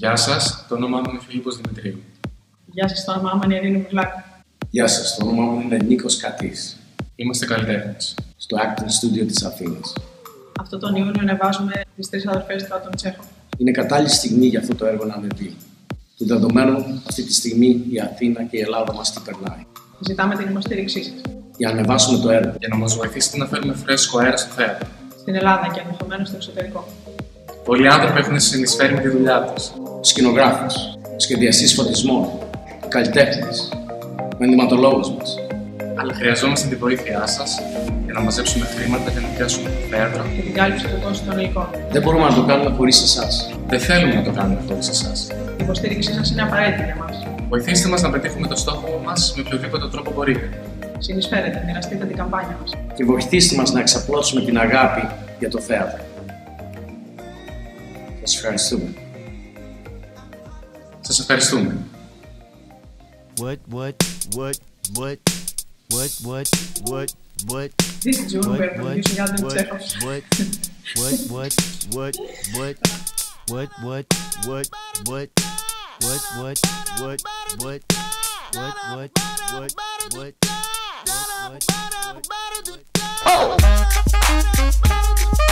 Γεια σας, το όνομά μου είναι Φίλιππος Δημητρίου. Γεια σας, το όνομά μου είναι Ειρήνη Βουλάκου. Γεια σας, το όνομά μου είναι Νίκος Κατής. Είμαστε καλλιτέχνες. Στο Acting Studio της Αθήνας. Αυτό τον Ιούνιο ανεβάζουμε τις τρεις αδερφές του Άντων Τσέχοφ. Είναι κατάλληλη στιγμή για αυτό το έργο να ανεβεί. Του δεδομένου, αυτή τη στιγμή η Αθήνα και η Ελλάδα μας τι περνάει. Ζητάμε την υποστήριξή σας. Για να ανεβάσουμε το έργο. Για να μας βοηθήσετε να φέρουμε φρέσκο αέρα στο θέατρο. Στην Ελλάδα και ενδεχομένως στο εξωτερικό. Πολλοί άνθρωποι έχουν συνεισφέρει με τη δουλειά τους. Σκηνογράφος, σχεδιαστής φωτισμών, καλλιτέχνης, ο ενδυματολόγος μας. Αλλά χρειαζόμαστε τη βοήθειά σας για να μαζέψουμε χρήματα για να πιάσουμε το θέατρο. Και την κάλυψη του κόστου των υλικών. Δεν μπορούμε να το κάνουμε χωρίς εσάς. Δεν θέλουμε να το κάνουμε χωρίς εσάς. Η υποστήριξή σας είναι απαραίτητη για μας. Βοηθήστε μας να πετύχουμε το στόχο μας με οποιοδήποτε τρόπο μπορείτε. Συνεισφέρετε, μοιραστείτε την καμπάνια μας. Και βοηθήστε μας να εξαπλώσουμε την αγάπη για το θέατρο. Σας ευχαριστούμε. Σας ευχαριστούμε. This June we're producing Άντων Τσέχοφ. Oh!